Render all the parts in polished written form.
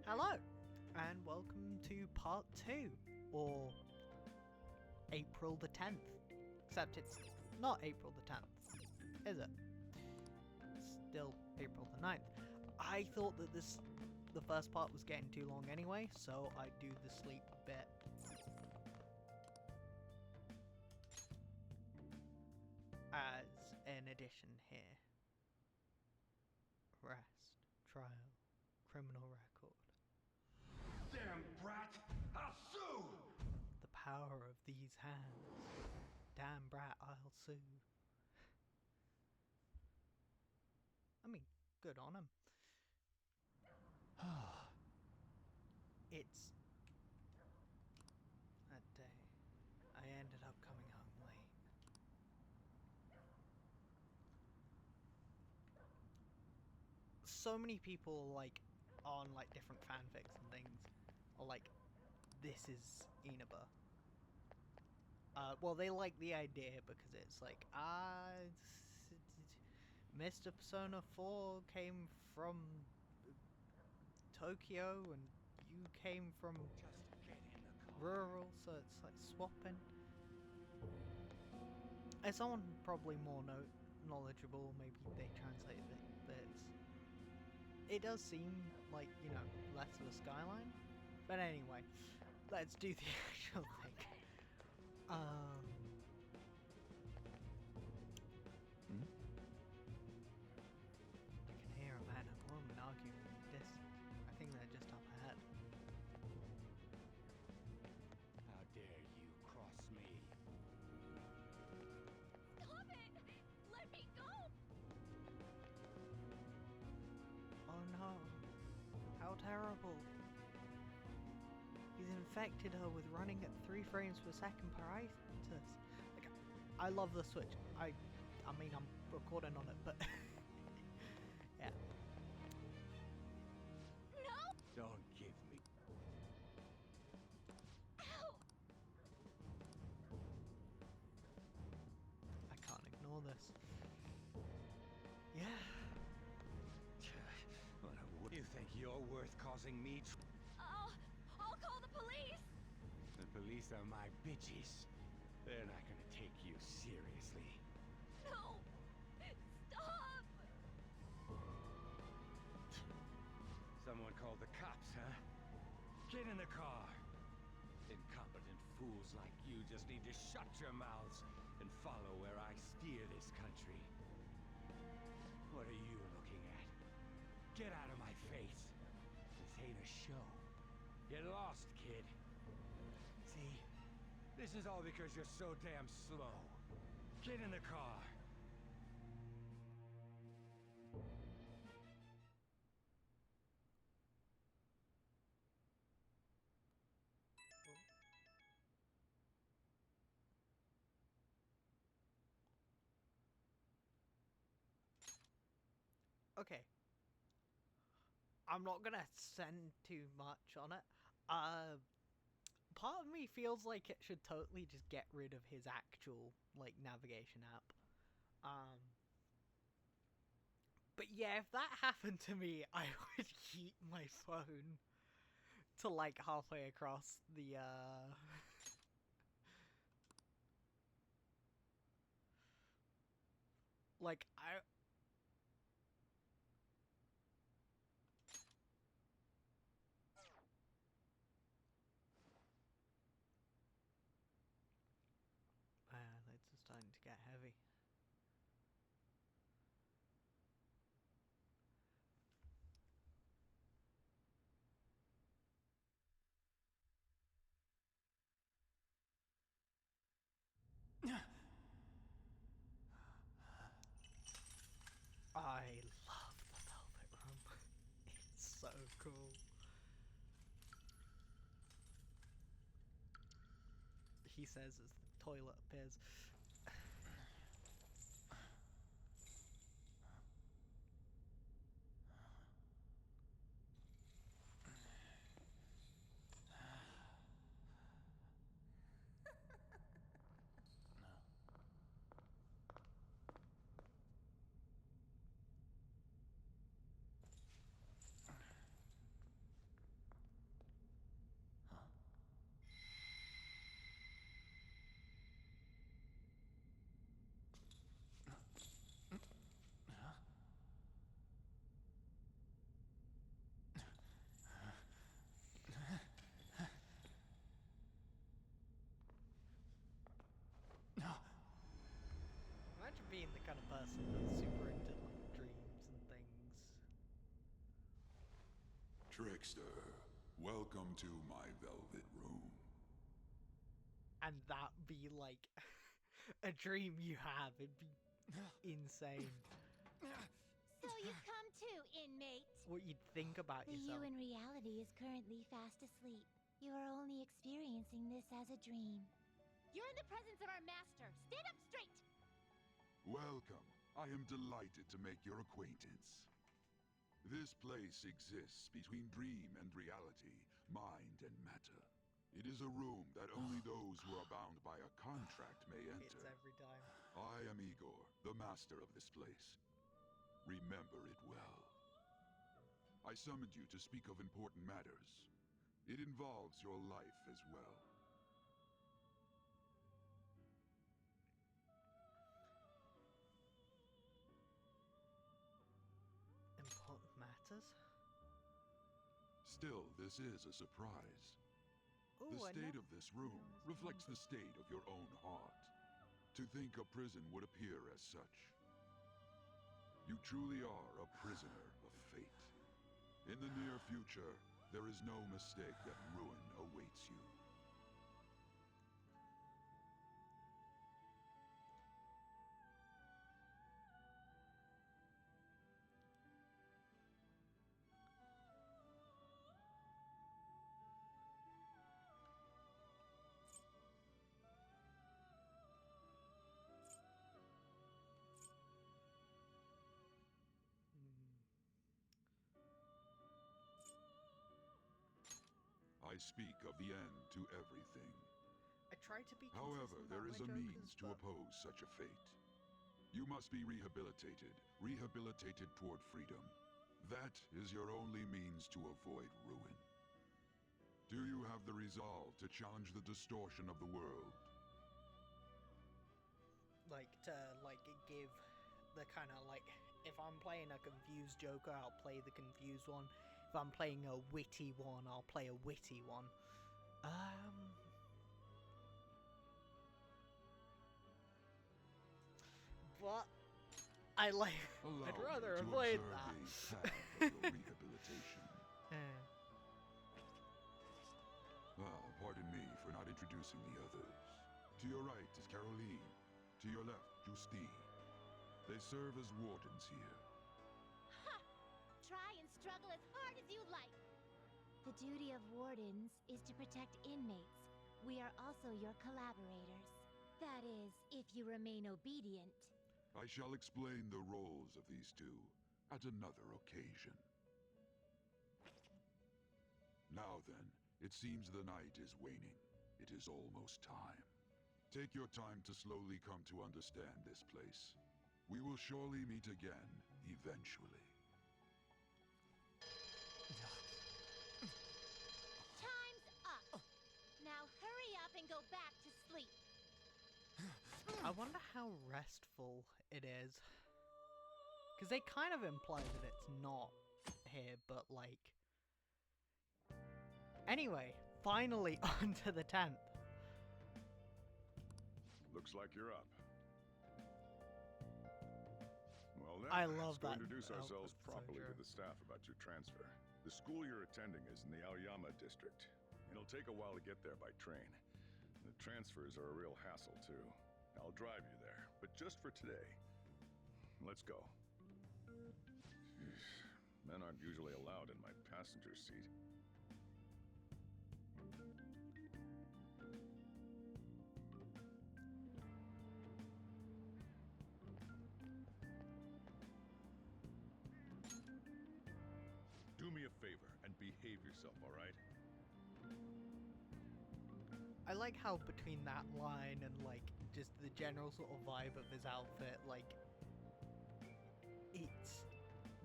Hello, and welcome to part 2, or April the 10th. Except it's not April the 10th, is it? It's still April the 9th. I thought that the first part was getting too long anyway, so I'd do the sleep bit. As an addition here. Arrest, trial, criminal record. Damn brat! I'll sue! The power of these hands. Damn brat, I'll sue. I mean, good on him. It's that day. I ended up coming home late. So many people, like, on, like, different fanfics and things are like, this is Inaba. Well, they like the idea because it's like, Mr. Persona 4 came from Tokyo and you came from rural, so it's like swapping. As someone probably more knowledgeable, maybe they translated it, but it does seem like, you know, less of a skyline. But anyway, let's do the actual thing. I can hear a man and a woman arguing in the distance. I think they're just up ahead. How dare you cross me? Stop it! Let me go! Oh no. How terrible. He's infected her with running at 3 frames per second Crinitus. Like, I love the Switch. I mean, I'm recording on it, but yeah. No! Don't give me. Ow! I can't ignore this. Yeah. What do you think you're worth causing me? I'll call the police! The police are my bitches. They're not gonna take you seriously. No! Stop! Someone called the cops, huh? Get in the car. Incompetent fools like you just need to shut your mouths and follow where I steer this country. What are you looking at? Get out of my face. This ain't a show. Get lost, kid. See? This is all because you're so damn slow. Get in the car. Okay. I'm not gonna send too much on it. Part of me feels like it should totally just get rid of his actual, like, navigation app. But yeah, if that happened to me, I would yeet my phone to, like, halfway across the, like, Man, it's just starting to get heavy. I love the velvet room. It's so cool. He says as the toilet appears. being the kind of person that's super into like dreams and things. Trickster, welcome to my velvet room. And that be like a dream you have. It'd be insane. So you've come to, inmate. What you'd think about The yourself. you in reality is currently fast asleep. You are only experiencing this as a dream. You're in the presence of our master. Stand up straight! Welcome. I am delighted to make your acquaintance. This place exists between dream and reality, mind and matter. It is a room that only those who are bound by a contract may It's enter. every time. I am Igor, the master of this place. Remember it well. I summoned you to speak of important matters. It involves your life as well. Important matters? Still, this is a surprise. Ooh, The I state know. of this room reflects the state of your own heart. To think a prison would appear as such. You truly are a prisoner of fate. In the near future, there is no mistake that ruin awaits you. I speak of the end to everything. I try to be However, consistent there about is my a jokers, means to but oppose such a fate. You must be rehabilitated toward freedom. That is your only means to avoid ruin. Do you have the resolve to challenge the distortion of the world? like to like give the kind of like, if I'm playing a confused Joker, I'll play the confused one. If I'm playing a witty one, I'll play a witty one. But I like. Allow I'd me rather to avoid observe that. the path of your rehabilitation. Pardon me for not introducing the others. To your right is Caroline. To your left, Justine. They serve as wardens here. Ha! Try and struggle as hard as you like. The duty of wardens is to protect inmates. We are also your collaborators. That is, if you remain obedient. I shall explain the roles of these two at another occasion. Now then, it seems the night is waning. It is almost time. Take your time to slowly come to understand this place. We will surely meet again, eventually. Time's up. Now hurry up and go back to sleep. I wonder how restful it is. Because they kind of imply that it's not here, but like... Anyway, finally onto the 10th. Looks like you're up. Well then, I love let's go that. introduce Oh, ourselves that's so properly to true. the staff about your transfer. The school you're attending is in the Aoyama district. It'll take a while to get there by train. The transfers are a real hassle too. I'll drive you there, but just for today. Let's go. Men aren't usually allowed in my passenger seat. Do me a favor and behave yourself, all right? I like how between that line and like just the general sort of vibe of his outfit, like it's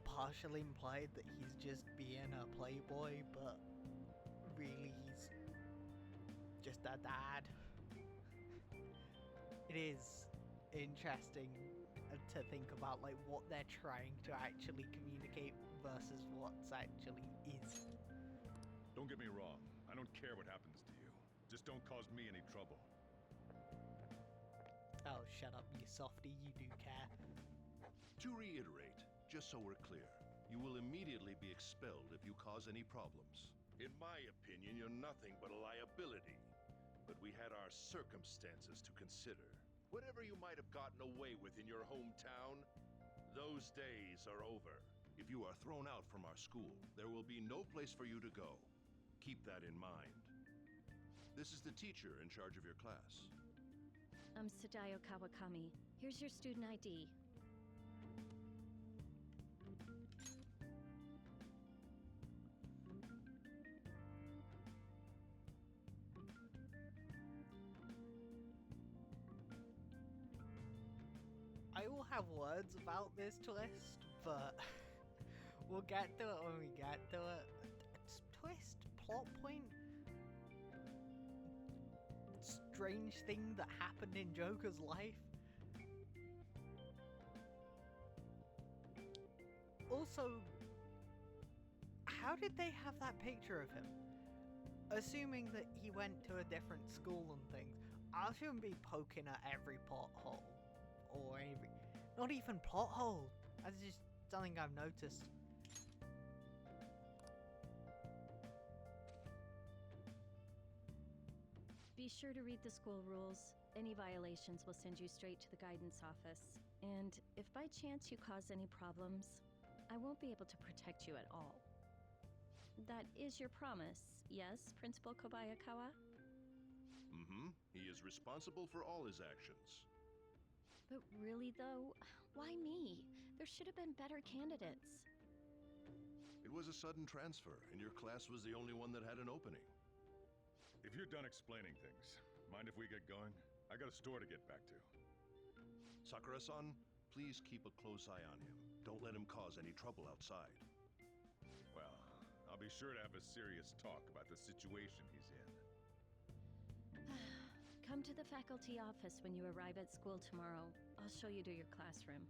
partially implied that he's just being a playboy, but really he's just a dad. It is interesting to think about like what they're trying to actually communicate versus what's actually is. Don't get me wrong. I don't care what happens to you. Just don't cause me any trouble. Oh, shut up, you softy, you do care. To reiterate, just so we're clear, you will immediately be expelled if you cause any problems. In my opinion, you're nothing but a liability. But we had our circumstances to consider. Whatever you might have gotten away with in your hometown, those days are over. If you are thrown out from our school, there will be no place for you to go. Keep that in mind. This is the teacher in charge of your class. I'm Sadayo Kawakami. Here's your student ID. I will have words about this twist, but we'll get to it when we get to it. Twist, plot point, strange thing that happened in Joker's life. Also, how did they have that picture of him? Assuming that he went to a different school and things, I shouldn't be poking at every plot hole. Or every, not even plot hole. That's just something I've noticed. Be sure to read the school rules. Any violations will send you straight to the guidance office. And if by chance you cause any problems, I won't be able to protect you at all. That is your promise, yes, Principal Kobayakawa? Mm-hmm. He is responsible for all his actions. But really though, why me? There should have been better candidates. It was a sudden transfer, and your class was the only one that had an opening. If you're done explaining things, mind if we get going? I got a store to get back to. Sakura-san, please keep a close eye on him. Don't let him cause any trouble outside. Well, I'll be sure to have a serious talk about the situation he's in. Come to the faculty office when you arrive at school tomorrow. I'll show you to your classroom.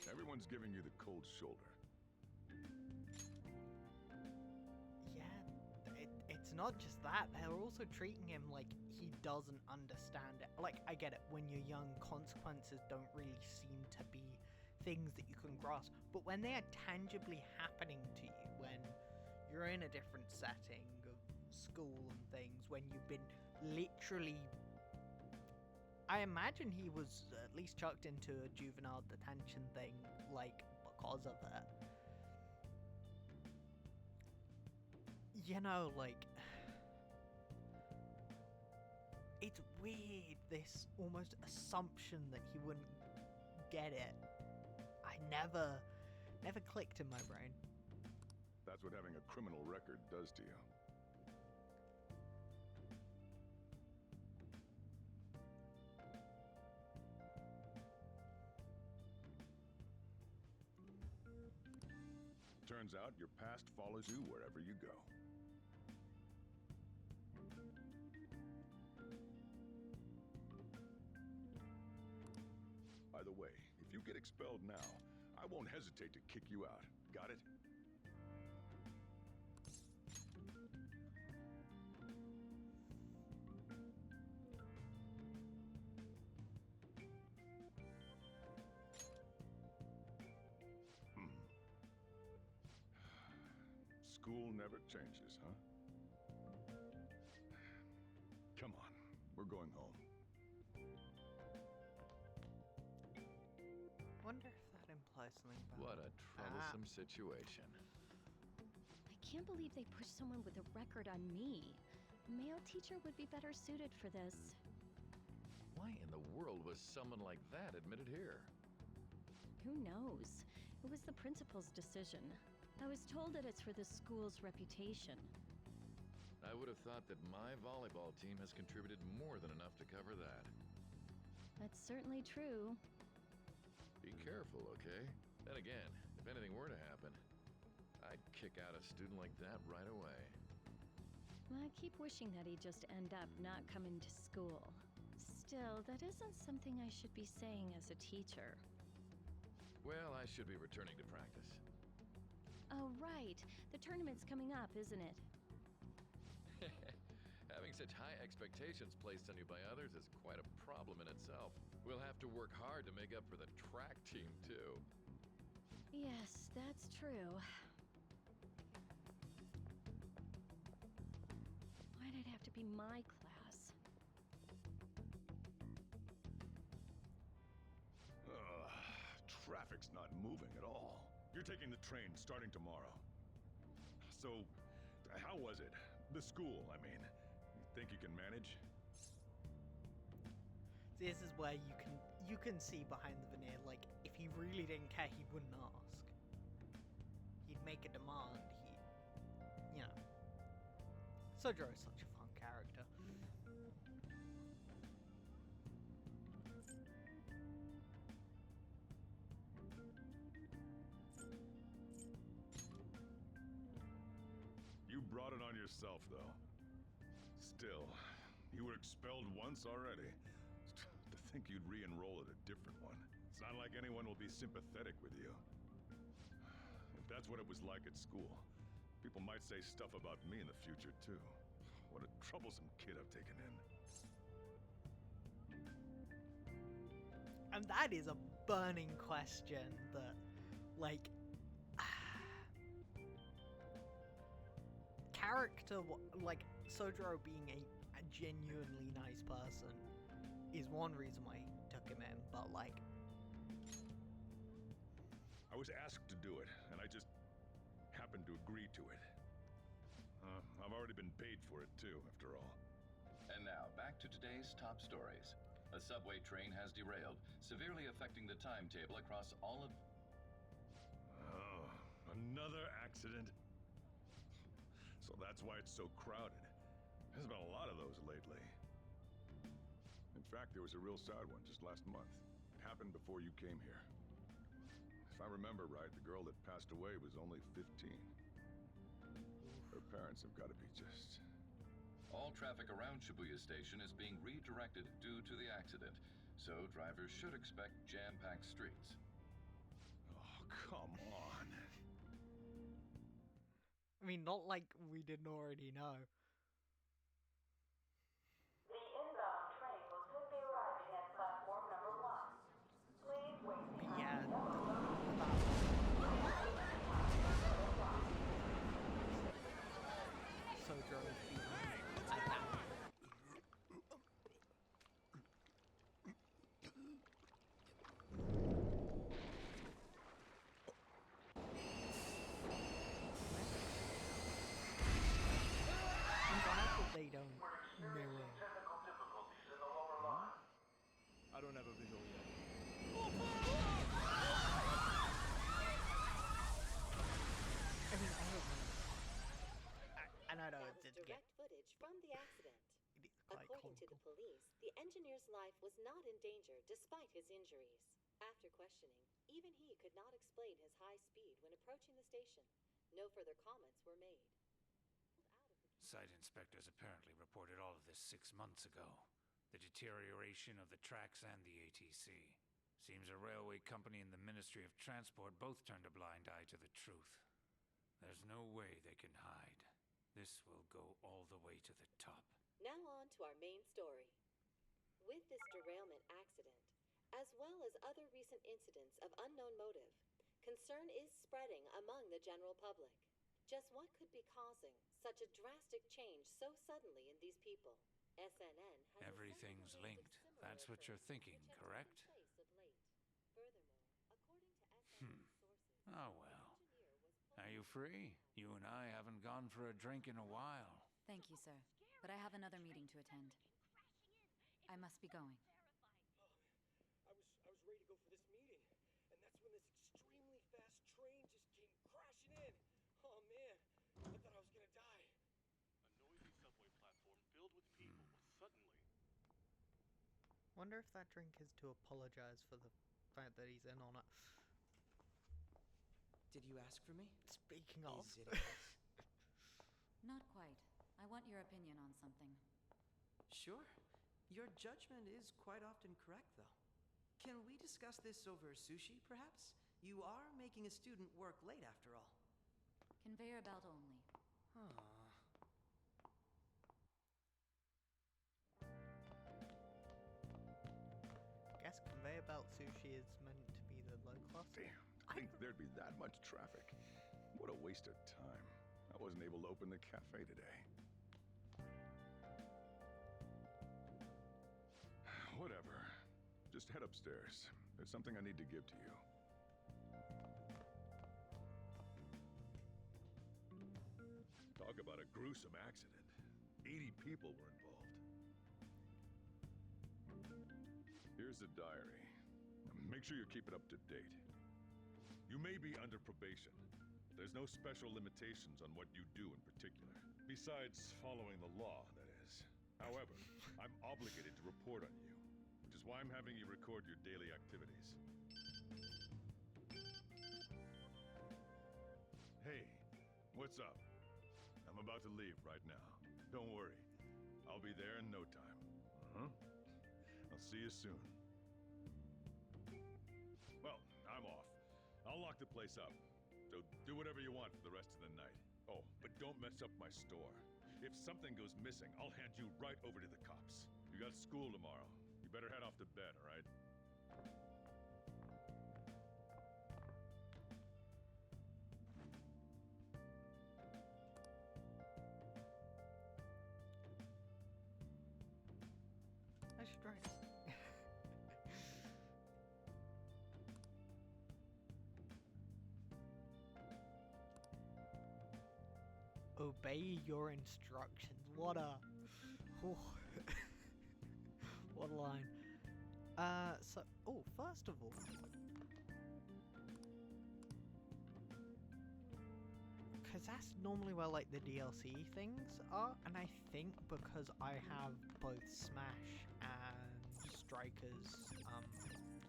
Everyone's giving you the cold shoulder. Yeah, it's not just that. They're also treating him like he doesn't understand it. Like, I get it. When you're young, consequences don't really seem to be things that you can grasp. But when they are tangibly happening to you, when you're in a different setting of school and things, when you've been literally... I imagine he was at least chucked into a juvenile detention thing, like, because of it. You know, like... It's weird, this almost assumption that he wouldn't get it. I never clicked in my brain. That's what having a criminal record does to you. Turns out your past follows you wherever you go. By the way, if you get expelled now, I won't hesitate to kick you out. Got it? School never changes, huh? Come on, we're going home. Wonder if that implies something about... What a troublesome situation. I can't believe they pushed someone with a record on me. A male teacher would be better suited for this. Why in the world was someone like that admitted here? Who knows? It was the principal's decision. I was told that it's for the school's reputation. I would have thought that my volleyball team has contributed more than enough to cover that. That's certainly true. Be careful, okay? Then again, if anything were to happen, I'd kick out a student like that right away. I keep wishing that he'd just end up not coming to school. Still, that isn't something I should be saying as a teacher. Well, I should be returning to practice. Oh, right. The tournament's coming up, isn't it? Having such high expectations placed on you by others is quite a problem in itself. We'll have to work hard to make up for the track team, too. Yes, that's true. Why'd it have to be my class? Traffic's not moving at all. You're taking the train starting tomorrow. So, how was it? The school, I mean. You think you can manage? This is where you can see behind the veneer, like, if he really didn't care, he wouldn't ask. He'd make a demand, you know. Sojiro is such a fun character. You brought it on yourself, though. Still, you were expelled once already. To think you'd re-enroll at a different one. It's not like anyone will be sympathetic with you. If that's what it was like at school, people might say stuff about me in the future, too. What a troublesome kid I've taken in. And that is a burning question that, like, character, like, Sojiro being a genuinely nice person is one reason why he took him in, but, like... I was asked to do it, and I just happened to agree to it. I've already been paid for it, too, after all. And now, back to today's top stories. A subway train has derailed, severely affecting the timetable across all of... Oh, another accident? So that's why it's so crowded. There's been a lot of those lately. In fact, there was a real sad one just last month. It happened before you came here. If I remember right, the girl that passed away was only 15. Her parents have got to be just... All traffic around Shibuya Station is being redirected due to the accident, so drivers should expect jam-packed streets. Oh, come on. I mean, not like we didn't already know. The inbound train will soon be arriving at platform number 1. Please wait But yeah, Sojiro being attacked. I'm glad that they don't mirror. technical difficulties in the lower line. I don't have a visual yet. I mean, I don't know. And I know That was it did get direct footage from the accident. it is quite According to the comical. police, the engineer's life was not in danger despite his injuries. After questioning, even he could not explain his high speed when approaching the station. No further comments were made. Site inspectors apparently reported all of this 6 months ago. The deterioration of the tracks and the ATC. Seems a railway company and the Ministry of Transport both turned a blind eye to the truth. There's no way they can hide. This will go all the way to the top. Now on to our main story. With this derailment accident, as well as other recent incidents of unknown motive, concern is spreading among the general public. Just what could be causing such a drastic change so suddenly in these people? SNN has Everything's linked. That's what you're thinking, correct? Furthermore, according to Hmm. SNN sources, Oh well. Are you free? You and I haven't gone for a drink in a while. Thank you, sir. But I have another meeting to attend. I must be going. I was ready to go for this meeting, and that's when this extremely fast train just came crashing in. Oh man, I thought I was gonna die. A noisy subway platform filled with people was suddenly... Wonder if that drink is to apologize for the fact that he's in on it. Did you ask for me? Speaking of. Is it a yes? Not quite. I want your opinion on something. Sure. Your judgment is quite often correct, though. Can we discuss this over sushi, perhaps? You are making a student work late, after all. Conveyor belt only. Huh. Belt sushi is meant to be the low class. Damn, I think there'd be that much traffic. What a waste of time. I wasn't able to open the cafe today. Whatever. Just head upstairs. There's something I need to give to you. Talk about a gruesome accident. 80 people were involved. Here's the diary. Make sure you keep it up to date. You may be under probation. There's no special limitations on what you do in particular. Besides following the law, that is. However, I'm obligated to report on you, which is why I'm having you record your daily activities. Hey, what's up? I'm about to leave right now. Don't worry. I'll be there in no time. I'll see you soon. Well, I'm off. I'll lock the place up. So do whatever you want for the rest of the night. Oh, but don't mess up my store. If something goes missing, I'll hand you right over to the cops. You got school tomorrow. You better head off to bed, all right? I should try it. Obey your instructions. What a... what a line. First of all... Because that's normally where, like, the DLC things are, and I think because I have both Smash and Strikers,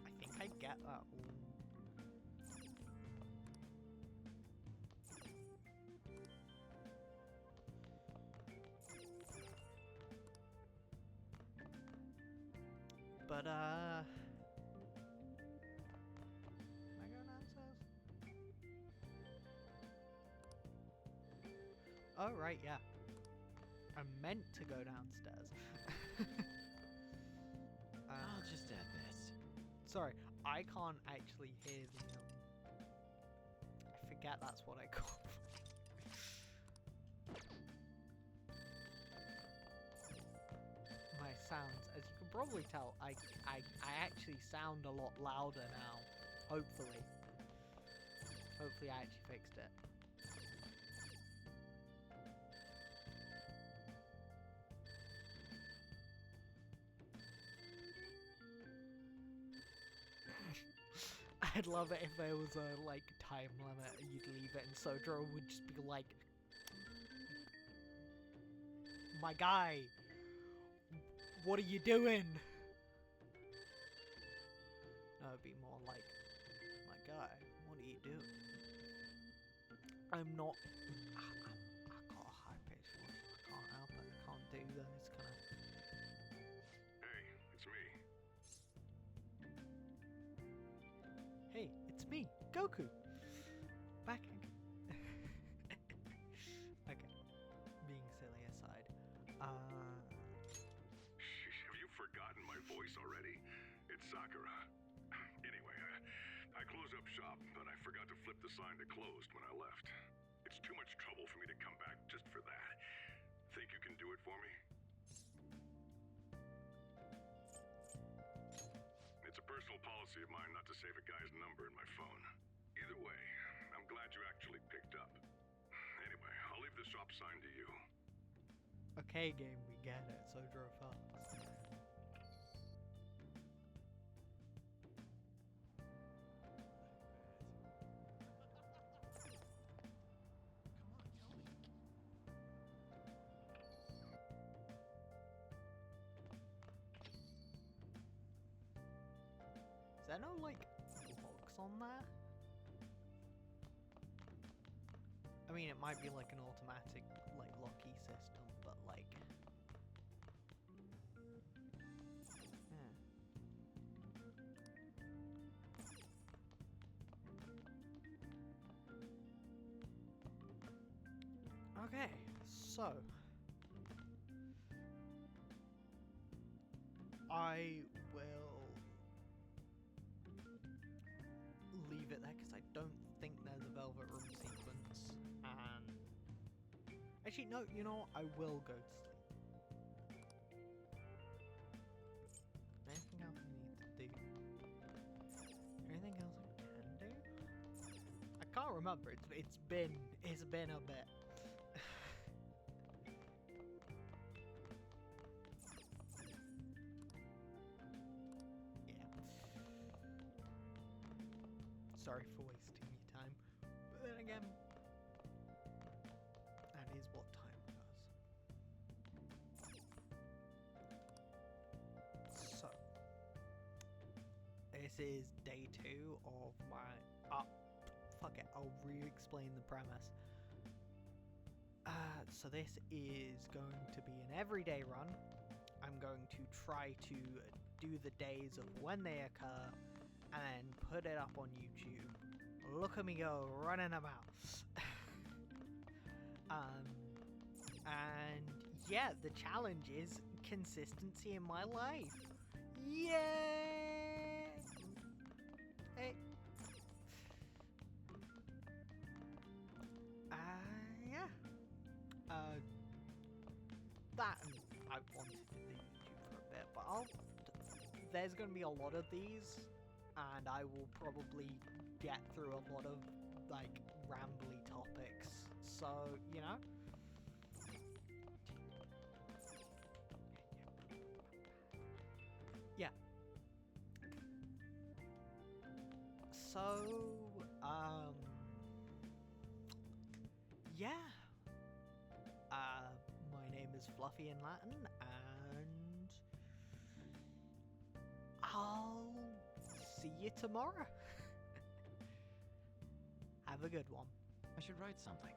I think I get that all. But, am I going downstairs? Oh, right, yeah. I meant to go downstairs. I'll just add this. Sorry, I can't actually hear the, I forget that's what I call my sounds. As you can probably tell, I actually sound a lot louder now. Hopefully. Hopefully I actually fixed it. I'd love it if there was a, like, time limit and you'd leave it and Sodro would just be like, my guy, what are you doing? No, it'd be more like, my guy, what are you doing? I'm not, I got a high-pitched voice, I can't help it, I can't do those kind of... Hey, it's me. Hey, it's me, Goku! Back again. Okay, being silly aside. Have you forgotten my voice already? It's Sakura. Anyway, I closed up shop, but I forgot to flip the sign to closed when I left. It's too much trouble for me to come back just for that. Think you can do it for me? It's a personal policy of mine not to save a guy's number in my phone. Either way, I'm glad you actually picked up. Anyway, I'll leave the shop sign to you. Okay, game, we get it. Sodro Fox. Is there no, like, locks on there? I mean, it might be like an automatic, like, locky system, but like... Okay, so... I will it there because I don't think there's a Velvet Room sequence. And actually, no, you know what? I will go to sleep. Anything else I need to do? Anything else I can do? I can't remember. It's been a bit. Sorry for wasting your time, but then again, that is what time does. So, this is day 2 of my. Fuck it, I'll re-explain the premise. So this is going to be an everyday run. I'm going to try to do the days of when they occur, and then put it up on YouTube. Look at me go, running about. And yeah, the challenge is consistency in my life. Yeah. Hey. Yeah. That, and I wanted to do YouTube for a bit, but there's going to be a lot of these, and I will probably get through a lot of, like, rambly topics, so, you know? Yeah. So, yeah. My name is Fluffy in Latin, and I'll see you tomorrow. Have a good one. I should write something.